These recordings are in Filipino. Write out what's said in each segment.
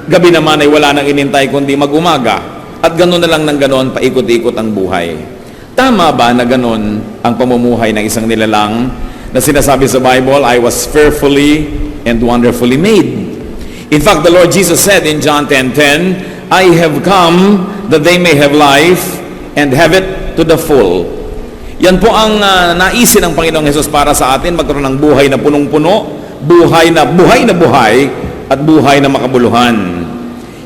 gabi naman ay wala nang inintay kundi mag-umaga. At gano'n na lang ng gano'n, paikot-ikot ang buhay. Tama ba na gano'n ang pamumuhay ng isang nilalang na sinasabi sa Bible, I was fearfully and wonderfully made? In fact, the Lord Jesus said in John 10:10, I have come that they may have life and have it to the full. Yan po ang naisin ng Panginoong Hesus para sa atin, magkaroon ng buhay na punong-puno, buhay na buhay at buhay na makabuluhan.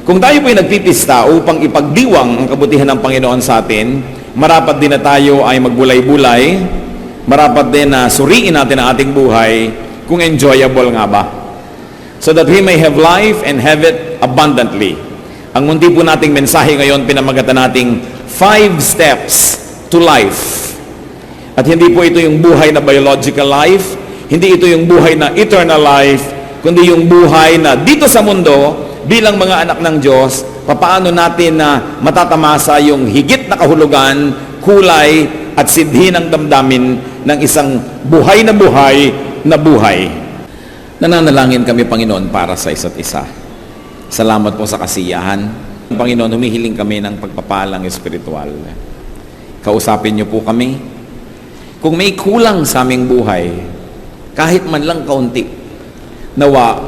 Kung tayo po ay nagpipista upang ipagdiwang ang kabutihan ng Panginoon sa atin, marapat din na tayo ay magbulay-bulay, marapat din na suriin natin ang ating buhay kung enjoyable nga ba. So that we may have life and have it abundantly. Ang munti po nating mensahe ngayon, pinamagatan nating 5 steps to life. At hindi po ito yung buhay na biological life, hindi ito yung buhay na eternal life, kundi yung buhay na dito sa mundo, bilang mga anak ng Diyos, papaano natin na matatamasa yung higit na kahulugan, kulay at sidhi ng damdamin ng isang buhay na buhay. Nananalangin kami, Panginoon, para sa isa't isa. Salamat po sa kasiyahan. Panginoon, humihiling kami ng pagpapalang espiritual. Kausapin niyo po kami. Kung may kulang sa aming buhay, kahit man lang kaunti, nawa,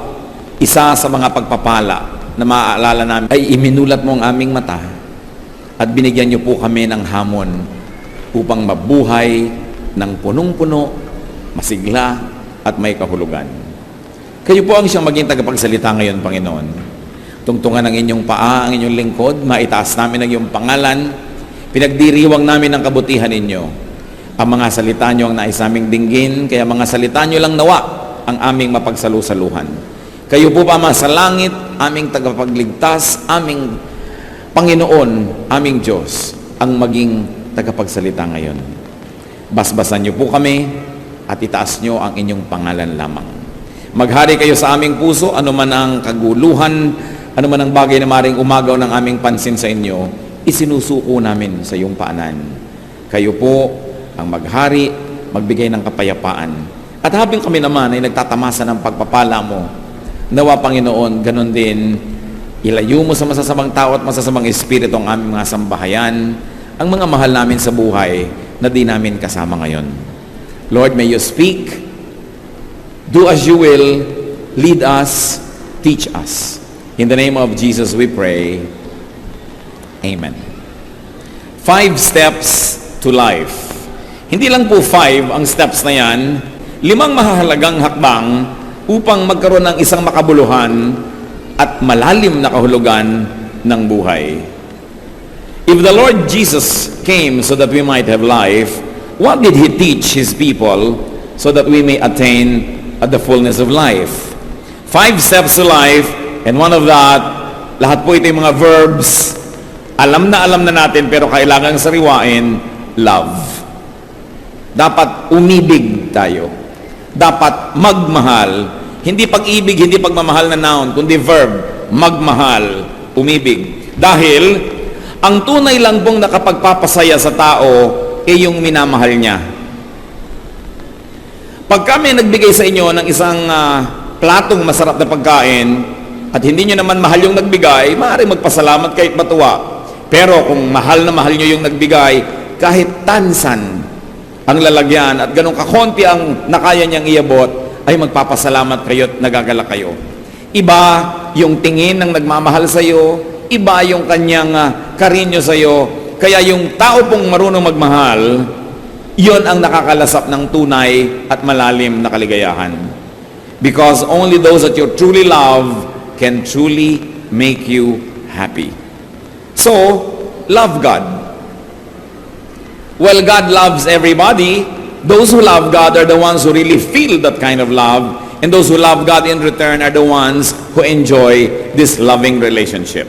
isa sa mga pagpapala na maaalala namin ay iminulat mo ang aming mata at binigyan niyo po kami ng hamon upang mabuhay ng punong-puno, masigla at may kahulugan. Kayo po ang siyang maging tagapagsalita ngayon, Panginoon. Tungtungan ang inyong paa, ang inyong lingkod, maitaas namin ang iyong pangalan, pinagdiriwang namin ang kabutihan ninyo. Ang mga salita nyo ang nais naming dinggin, kaya mga salita nyo lang nawa ang aming mapagsalusaluhan. Kayo po pa sa langit, aming tagapagligtas, aming Panginoon, aming Diyos, ang maging tagapagsalita ngayon. Basbasan nyo po kami at itaas nyo ang inyong pangalan lamang. Maghari kayo sa aming puso, ano man ang kaguluhan, ano man ang bagay na maring umagaw ng aming pansin sa inyo, isinusuko namin sa iyong paanan. Kayo po ang maghari, magbigay ng kapayapaan. At habang kami naman ay nagtatamasa ng pagpapala mo, nawa, Panginoon, ganun din, ilayo mo sa masasamang tao at masasamang espiritu ang aming mga sambahayan, ang mga mahal namin sa buhay na di namin kasama ngayon. Lord, may you speak, do as you will, lead us, teach us. In the name of Jesus we pray. Amen. 5 steps to life. Hindi lang po 5 ang steps na yan, 5 mahahalagang hakbang upang magkaroon ng isang makabuluhan at malalim na kahulugan ng buhay. If the Lord Jesus came so that we might have life, what did He teach His people so that we may attain the fullness of life? 5 steps to life, and one of that, lahat po ito yung mga verbs, alam na natin pero kailangang sariwain, love. Dapat umibig tayo. Dapat magmahal. Hindi pag-ibig, hindi pagmamahal na noun, kundi verb, magmahal, umibig. Dahil, ang tunay lang pong nakapagpapasaya sa tao ay yung minamahal niya. Pag kami nagbigay sa inyo ng isang platong masarap na pagkain at hindi nyo naman mahal yung nagbigay, maaaring magpasalamat kahit matuwa. Pero kung mahal na mahal nyo yung nagbigay, kahit tansan ang lalagyan at ganun kakonti ang nakaya niyang iabot, ay magpapasalamat kayo at nagagalak kayo. Iba yung tingin ng nagmamahal sa iyo, iba yung kanyang karinyo sa iyo. Kaya yung tao pong marunong magmahal, yon ang nakakalasap ng tunay at malalim na kaligayahan. Because only those that you truly love can truly make you happy. So, love God. Well, God loves everybody. Those who love God are the ones who really feel that kind of love, and those who love God in return are the ones who enjoy this loving relationship.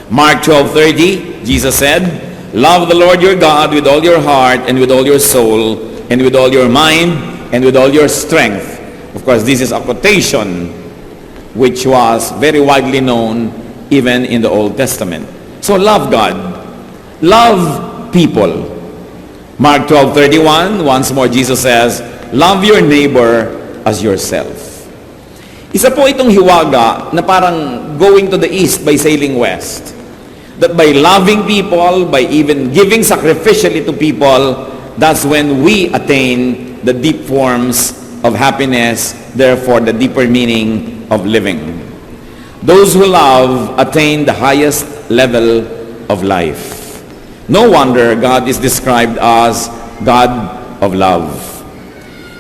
Mark 12:30, Jesus said, love the Lord your God with all your heart and with all your soul and with all your mind and with all your strength. Of course, this is a quotation which was very widely known even in the Old Testament. So love God. Love people. Mark 12:31, once more Jesus says, love your neighbor as yourself. Isa po itong hiwaga na parang going to the east by sailing west. That by loving people, by even giving sacrificially to people, that's when we attain the deep forms of happiness, therefore the deeper meaning of living. Those who love attain the highest level of life. No wonder God is described as God of love.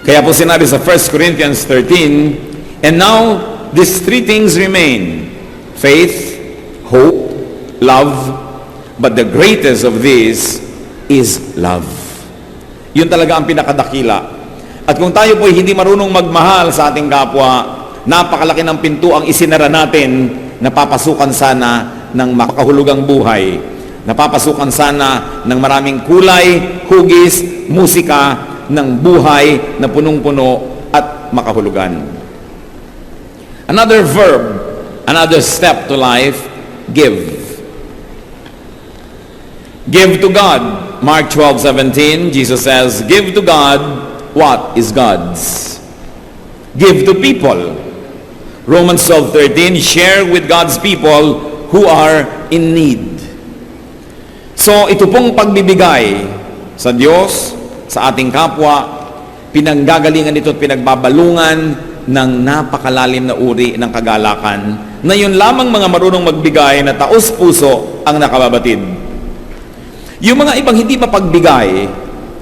Kaya po sinabi sa 1 Corinthians 13, and now these three things remain: faith, hope, love, but the greatest of these is love. Yun talaga ang pinakadakila. At kung tayo po hindi marunong magmahal sa ating kapwa, napakalaki ng pinto ang isinara natin, napapasukan sana ng makahulugang buhay, napapasukan sana ng maraming kulay, hugis, musika ng buhay na punong-puno at makahulugan. Another verb, another step to life, give. Give to God. Mark 12:17, Jesus says, give to God what is God's. Give to people. Romans 12:13, share with God's people who are in need. So ito pong pagbibigay sa Diyos, sa ating kapwa, pinanggagalingan ito at pinagbabalungan ng napakalalim na uri ng kagalakan na yun lamang mga marunong magbigay na taos-puso ang nakababatid. Yung mga ibang hindi mapagbigay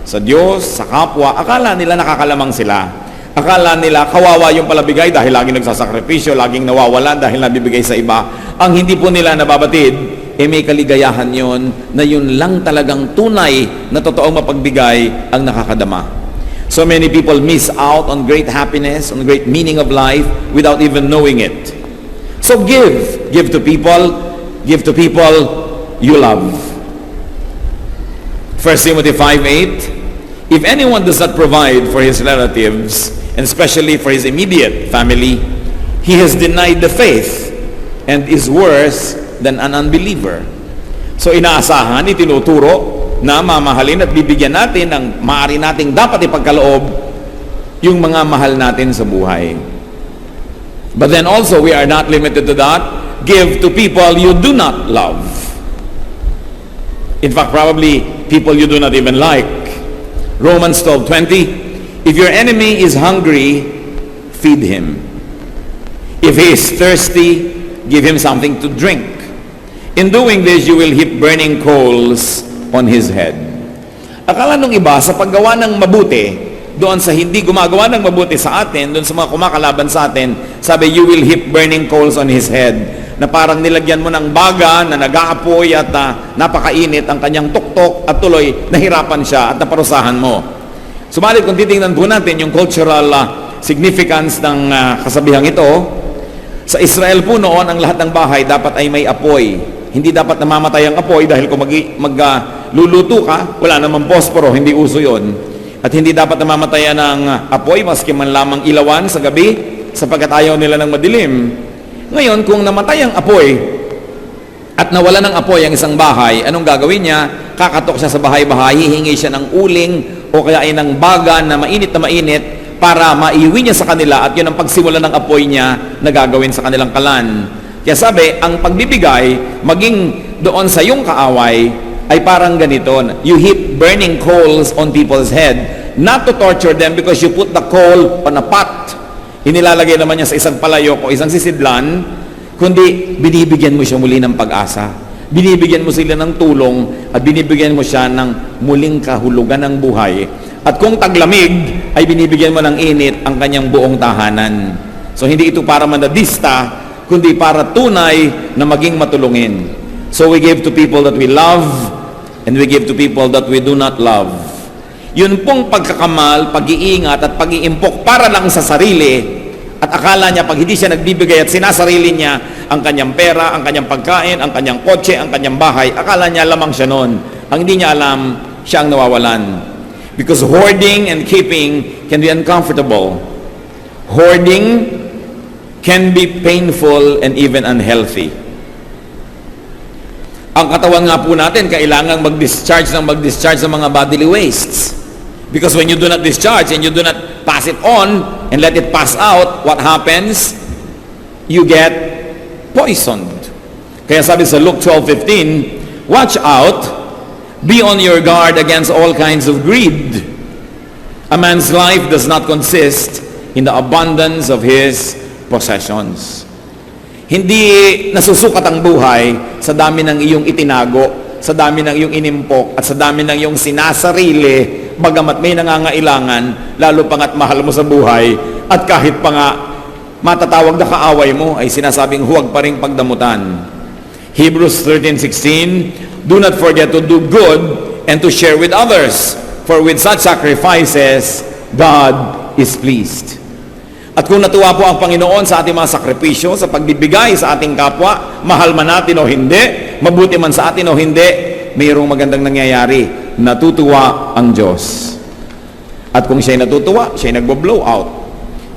sa Diyos, sa kapwa, akala nila nakakalamang sila. Akala nila kawawa yung palabigay dahil laging nagsasakripisyo, laging nawawalan dahil nabibigay sa iba. Ang hindi po nila nababatid, may kaligayahan yon na yun lang talagang tunay na totoong mapagbigay ang nakakadama. So many people miss out on great happiness, on great meaning of life without even knowing it. So give. Give to people you love. 1 Timothy 5:8, if anyone does not provide for his relatives, and especially for his immediate family, he has denied the faith and is worse than an unbeliever. So inaasahan, itinuturo na mamahalin at bibigyan natin ng maaari nating dapat ipagkaloob yung mga mahal natin sa buhay. But then also, we are not limited to that. Give to people you do not love. In fact, probably people you do not even like. Romans 12:20, if your enemy is hungry, feed him. If he is thirsty, give him something to drink. In doing this, you will heap burning coals on his head. Akala nung iba, sa paggawa ng mabuti, doon sa hindi gumagawa ng mabuti sa atin, doon sa mga kumakalaban sa atin, sabi, you will heap burning coals on his head. Na parang nilagyan mo ng baga na nag-aapoy at napakainit ang kanyang tuktok at tuloy nahirapan siya at naparusahan mo. Subalit kung titingnan po natin yung cultural significance ng kasabihang ito, sa Israel po noon, ang lahat ng bahay dapat ay may apoy. Hindi dapat namamatay ang apoy dahil kung magluluto ka, wala namang posporo, hindi uso yon. At hindi dapat namamatayan ng apoy, maski man lamang ilawan sa gabi, sapagkat ayaw nila ng madilim. Ngayon, kung namatay ang apoy at nawala ng apoy ang isang bahay, anong gagawin niya? Kakatok siya sa bahay-bahay, hihingi siya ng uling o kaya ay ng baga na mainit para maiwi niya sa kanila at yun ang pagsimula ng apoy niya na gagawin sa kanilang kalan. Kaya sabi, ang pagbibigay, maging doon sa iyong kaaway, ay parang ganito. You heap burning coals on people's head, not to torture them because you put the coal on a pot. Inilalagay naman niya sa isang palayok o isang sisidlan, kundi binibigyan mo siya muli ng pag-asa. Binibigyan mo sila ng tulong at binibigyan mo siya ng muling kahulugan ng buhay. At kung taglamig, ay binibigyan mo ng init ang kanyang buong tahanan. So hindi ito para manadista, kundi para tunay na maging matulungin. So we give to people that we love and we give to people that we do not love. Yun pong pagkakamal, pag-iingat at pag-iimpok para lang sa sarili at akala niya pag hindi siya nagbibigay at sinasarili niya ang kanyang pera, ang kanyang pagkain, ang kanyang kotse, ang kanyang bahay, akala niya lamang siya noon. Ang hindi niya alam, siya ang nawawalan. Because hoarding and keeping can be uncomfortable. Hoarding can be painful and even unhealthy. Ang katawan nga po natin, kailangang mag-discharge ng mga bodily wastes. Because when you do not discharge and you do not pass it on and let it pass out, what happens? you get poisoned. Kaya sabi sa Luke 12:15, watch out, be on your guard against all kinds of greed. A man's life does not consist in the abundance of his possessions. Hindi nasusukat ang buhay sa dami ng iyong itinago, sa dami ng iyong inimpok, at sa dami ng iyong sinasarili, bagamat may nangangailangan, lalo pangat mahal mo sa buhay, at kahit pa nga matatawag na kaaway mo, ay sinasabing huwag pa ring pagdamutan. Hebrews 13:16, do not forget to do good and to share with others, for with such sacrifices, God is pleased. At kung natuwa po ang Panginoon sa ating mga sakripisyo, sa pagbibigay sa ating kapwa, mahal man natin o hindi, mabuti man sa atin o hindi, mayroong magandang nangyayari. Natutuwa ang Diyos. At kung siya'y natutuwa, siya'y nagbo-blow out.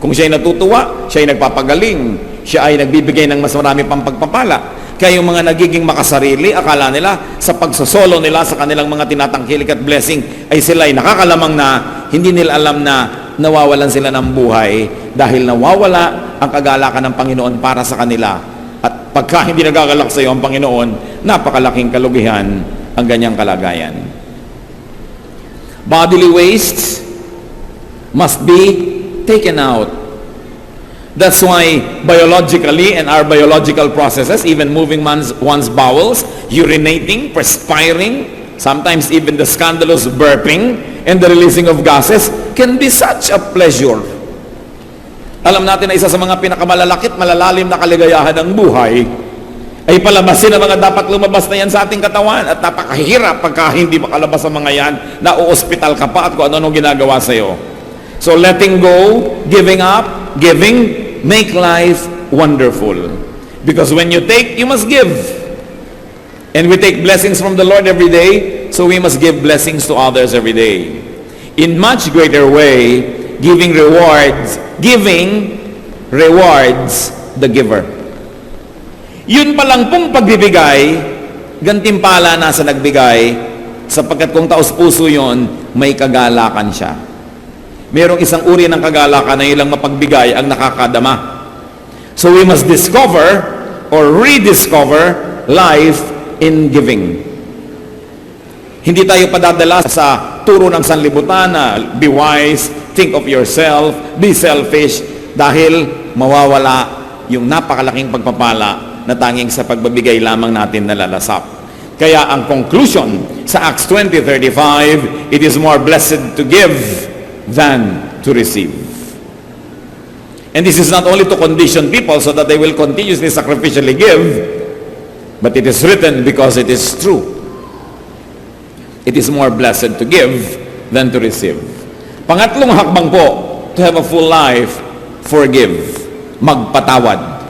Kung siya'y natutuwa, siya'y nagpapagaling. Siya ay nagbibigay ng mas marami pang pagpapala. Kaya yung mga nagiging makasarili, akala nila sa pagsosolo nila sa kanilang mga tinatangkilik at blessing, ay sila'y nakakalamang na hindi nila alam na nawawalan sila ng buhay dahil nawawala ang kagalakan ng Panginoon para sa kanila. At pagka hindi nagagalak sa iyo ang Panginoon, napakalaking kalugihan ang ganyang kalagayan. Bodily wastes must be taken out. That's why biologically and our biological processes, even moving one's bowels, urinating, perspiring, sometimes even the scandalous burping and the releasing of gases can be such a pleasure. Alam natin na isa sa mga pinakamalalakit, malalalim na kaligayahan ng buhay ay palabasin ang mga dapat lumabas na yan sa ating katawan, at napakahirap pagka hindi makalabas ang mga yan, na o-hospital ka pa at kung ano-ano ginagawa sa iyo. So letting go, giving up, giving, make life wonderful. Because when you take, you must give. And we take blessings from the Lord every day, so we must give blessings to others every day. In much greater way, giving rewards the giver. Yun pa lang pong pagbibigay, gantimpala na sa nagbigay, sapagkat kung taos puso yun, may kagalakan siya. Mayroong isang uri ng kagalakan na ilang mapagbigay ang nakakadama. So we must discover or rediscover life in giving. Hindi tayo padadala sa turo ng sanlibutan na be wise, think of yourself, be selfish, dahil mawawala yung napakalaking pagpapala na tanging sa pagbibigay lamang natin nalalasap. Kaya ang conclusion sa Acts 20:35, it is more blessed to give than to receive. And this is not only to condition people so that they will continuously sacrificially give, but it is written because it is true. It is more blessed to give than to receive. Pangatlong hakbang po, to have a full life, forgive. Magpatawad.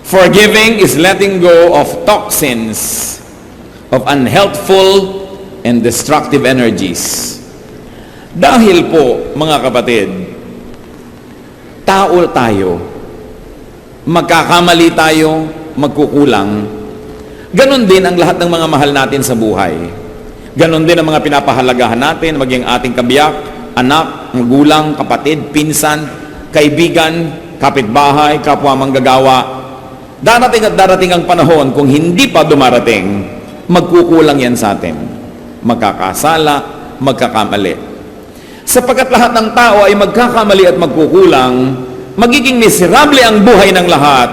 Forgiving is letting go of toxins, of unhelpful and destructive energies. Dahil po, mga kapatid, tao tayo, magkakamali tayo, magkukulang. Ganon din ang lahat ng mga mahal natin sa buhay. Ganon din ang mga pinapahalagahan natin, maging ating kabiyak, anak, magulang, kapatid, pinsan, kaibigan, kapitbahay, kapwa manggagawa. Darating at darating ang panahon, kung hindi pa dumarating, magkukulang yan sa atin. Magkakasala, magkakamali. Sapagkat lahat ng tao ay magkakamali at magkukulang, magiging miserable ang buhay ng lahat,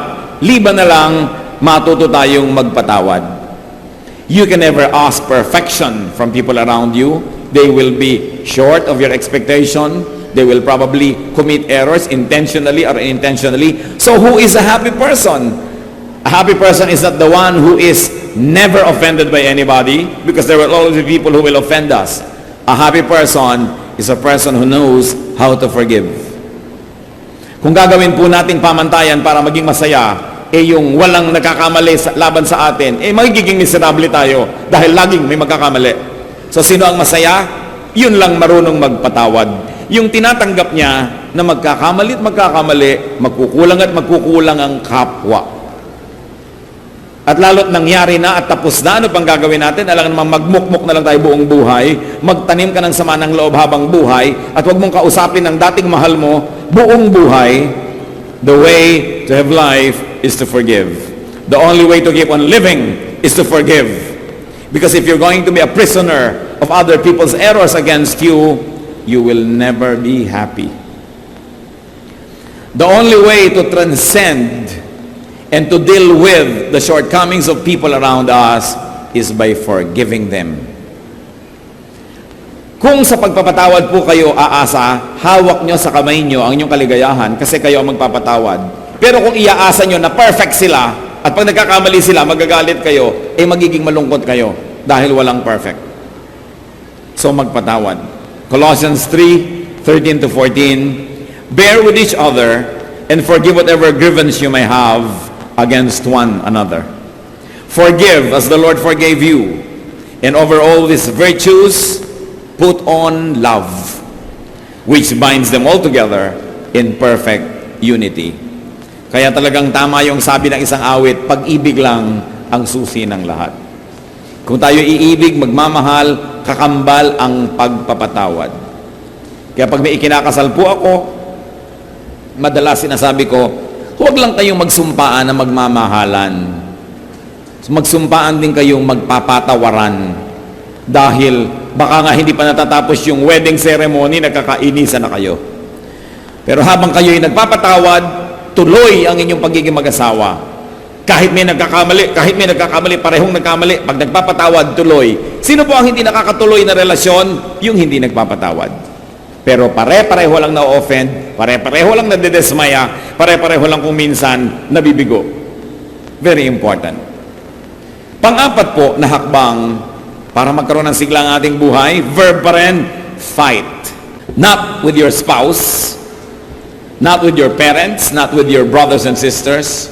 liban na lang matuto tayong magpatawad. You can never ask perfection from people around you. They will be short of your expectation. They will probably commit errors intentionally or unintentionally. So who is a happy person? A happy person is not the one who is never offended by anybody, because there will always be people who will offend us. A happy person is a person who knows how to forgive. Kung gagawin po nating pamantayan para maging masaya, yung walang nagkakamali laban sa atin, magiging miserable tayo dahil laging may magkakamali. So sino ang masaya? Yun lang marunong magpatawad. Yung tinatanggap niya na magkakamali at magkakamali, magkukulang at magkukulang ang kapwa. At lalo't nangyari na at tapos na, ano pang gagawin natin? Alam naman, magmukmuk na lang tayo buong buhay, magtanim ka ng sama ng loob habang buhay, at huwag mong kausapin ng dating mahal mo buong buhay, The way to have life is to forgive. The only way to keep on living is to forgive. Because if you're going to be a prisoner of other people's errors against you, you will never be happy. The only way to transcend and to deal with the shortcomings of people around us is by forgiving them. Kung sa pagpapatawad po kayo aasa, hawak nyo sa kamay nyo ang inyong kaligayahan kasi kayo ang magpapatawad. Pero kung iaasa nyo na perfect sila at pag nagkakamali sila, magagalit kayo, magiging malungkot kayo dahil walang perfect. So magpatawad. Colossians 3:13 to 14, bear with each other and forgive whatever grievance you may have against one another. Forgive as the Lord forgave you. And over all these virtues, put on love, which binds them all together in perfect unity. Kaya talagang tama yung sabi ng isang awit, pag-ibig lang ang susi ng lahat. Kung tayo iibig, magmamahal, kakambal ang pagpapatawad. Kaya pag may ikinakasal po ako, madalas sinasabi ko, huwag lang kayong magsumpaan na magmamahalan. Magsumpaan din kayong magpapatawaran. Dahil baka nga hindi pa natatapos yung wedding ceremony, nagkakainisan na kayo. Pero habang kayo'y nagpapatawad, tuloy ang inyong pagiging mag-asawa. Kahit may nagkakamali, parehong nagkamali, pag nagpapatawad, tuloy. Sino po ang hindi nakakatuloy na relasyon? Yung hindi nagpapatawad. Pero pare-pareho lang na-offend, pare-pareho lang nadedesmaya, pare-pareho lang kung minsan nabibigo. Very important. Pang-apat po na hakbang para magkaroon ng sigla ang ating buhay, verb pa rin, fight. Not with your spouse, not with your parents, not with your brothers and sisters.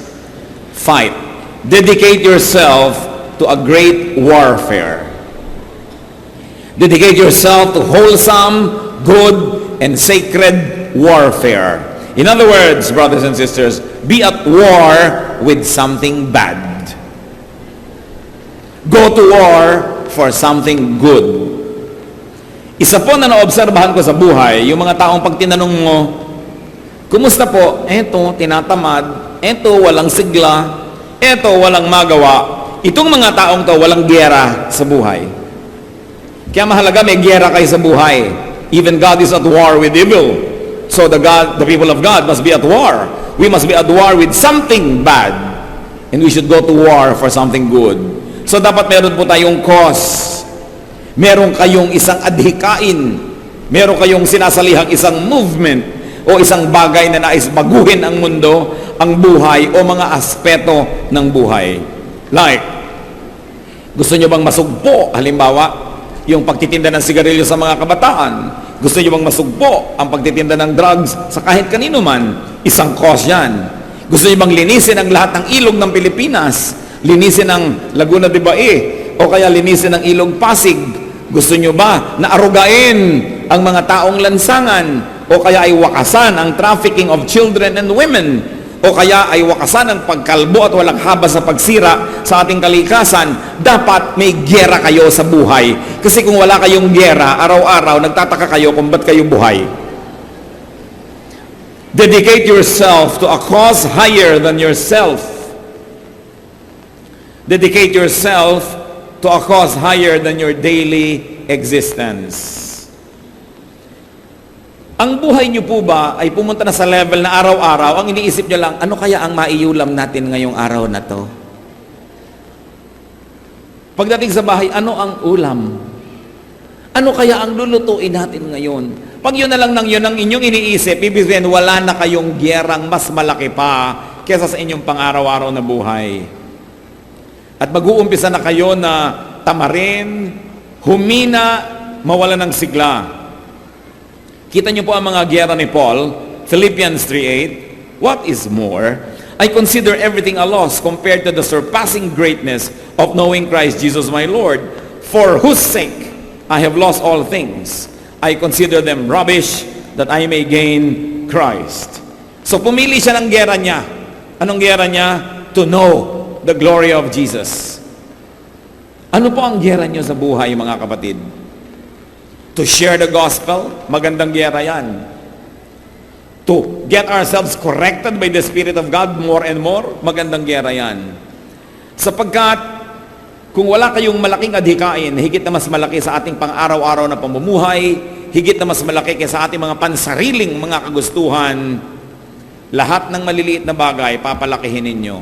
Fight. Dedicate yourself to a great warfare. Dedicate yourself to wholesome, good, and sacred warfare. In other words, brothers and sisters, be at war with something bad. Go to war for something good. Isa po na naobserbahan ko sa buhay, yung mga taong pag tinanong mo, kumusta po? Eto, tinatamad. Eto, walang sigla. Eto, walang magawa. Itong mga taong to, walang giyera sa buhay. Kaya mahalaga may giyera kayo sa buhay. Even God is at war with evil. So the people of God must be at war. We must be at war with something bad. And we should go to war for something good. So dapat meron po tayong cause. Meron kayong isang adhikain. Meron kayong sinasalihang isang movement o isang bagay na nais baguhin ang mundo, ang buhay o mga aspeto ng buhay. Like, gusto nyo bang masugpo? Halimbawa, yung pagtitinda ng sigarilyo sa mga kabataan. Gusto nyo bang masugpo ang pagtitinda ng drugs sa kahit kanino man? Isang cause yan. Gusto nyo bang linisin ang lahat ng ilog ng Pilipinas? Linisin ang Laguna de Bae o kaya linisin ang Ilog Pasig? Gusto nyo ba na arugain ang mga taong lansangan o kaya ay wakasan ang trafficking of children and women o kaya ay wakasan ang pagkalbo at walang habas sa pagsira sa ating kalikasan? Dapat may giyera kayo sa buhay. Kasi kung wala kayong giyera, araw-araw nagtataka kayo kung ba't kayo buhay. Dedicate yourself to a cause higher than yourself. Dedicate yourself to a cause higher than your daily existence. Ang buhay niyo po ba ay pumunta na sa level na araw-araw, ang iniisip niyo lang, ano kaya ang maiulam natin ngayong araw na to? Pagdating sa bahay, ano ang ulam? Ano kaya ang lulutuin natin ngayon? Pag yun na lang ng yun ang inyong iniisip, ibig sabihin wala na kayong giyerang mas malaki pa kesa sa inyong pang-araw-araw na buhay. At mag-uumpisa na kayo na tamarin, humina, mawala ng sigla. Kita niyo po ang mga giyera ni Paul, Philippians 3:8. What is more, I consider everything a loss compared to the surpassing greatness of knowing Christ Jesus my Lord, for whose sake I have lost all things. I consider them rubbish that I may gain Christ. So pumili siya ng giyera niya. Anong giyera niya? To know the glory of Jesus. Ano po ang giyera niyo sa buhay, mga kapatid? To share the gospel, magandang giyera yan. to get ourselves corrected by the Spirit of God more and more, magandang giyera yan. Sapagkat, kung wala kayong malaking adhikain, higit na mas malaki sa ating pang-araw-araw na pamumuhay, higit na mas malaki kaysa ating mga pansariling mga kagustuhan, lahat ng maliliit na bagay, papalakihin ninyo.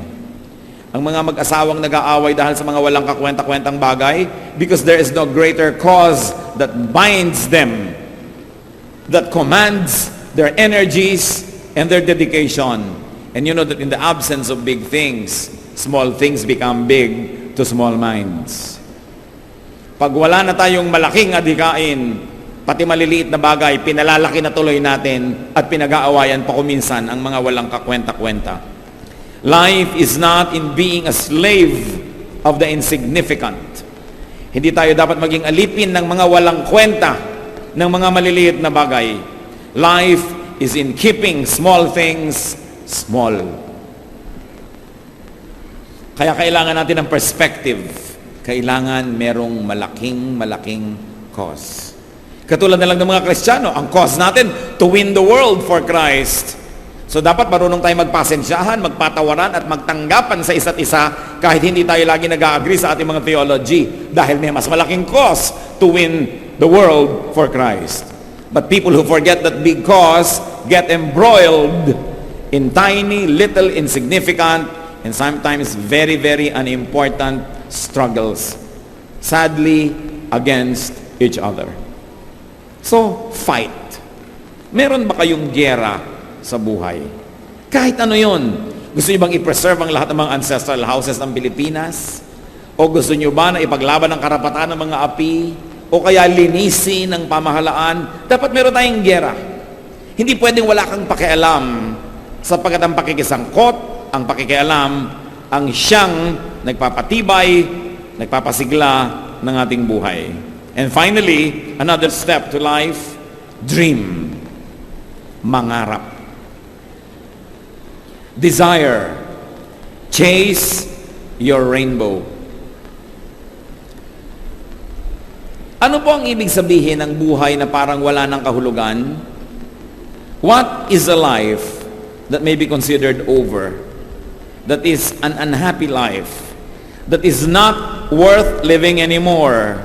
Ang mga mag-asawang nag-aaway dahil sa mga walang kakwenta-kwentang bagay, because there is no greater cause that binds them, that commands their energies and their dedication. And you know that in the absence of big things, small things become big to small minds. Pag wala na tayong malaking adhikain, pati maliliit na bagay, pinalalaki na tuloy natin at pinag-aawayan pa kuminsan ang mga walang kakwenta-kwenta. Life is not in being a slave of the insignificant. Hindi tayo dapat maging alipin ng mga walang kwenta, ng mga maliliit na bagay. Life is in keeping small things small. Kaya kailangan natin ng perspective. Kailangan merong malaking cause. Katulad na lang ng mga Kristiyano, ang cause natin, to win the world for Christ. So dapat marunong tayo magpasensyahan, magpatawaran at magtanggapan sa isa't isa kahit hindi tayo lagi nag-agree sa ating mga theology dahil may mas malaking cause to win the world for Christ. But people who forget that big cause get embroiled in tiny, little, insignificant, and sometimes very unimportant struggles, sadly, against each other. So, fight. Meron ba kayong giyera sa buhay? Kahit ano yun. Gusto nyo bang i-preserve ang lahat ng mga ancestral houses ng Pilipinas? O gusto nyo ba na ipaglaban ang karapatan ng mga api? O kaya linisin ang pamahalaan? Dapat meron tayong giyera. Hindi pwedeng wala kang pakialam sapagkat ang pakikisangkot, ang pakikialam, ang siyang nagpapatibay, nagpapasigla ng ating buhay. And finally, another step to life, dream. Mangarap. Desire. Chase your rainbow. Ano po ang ibig sabihin ng buhay na parang wala ng kahulugan? What is a life that may be considered over? That is an unhappy life. That is not worth living anymore.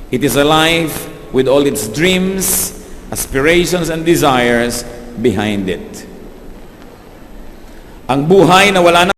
It is a life with all its dreams, aspirations, and desires behind it. Ang buhay na wala na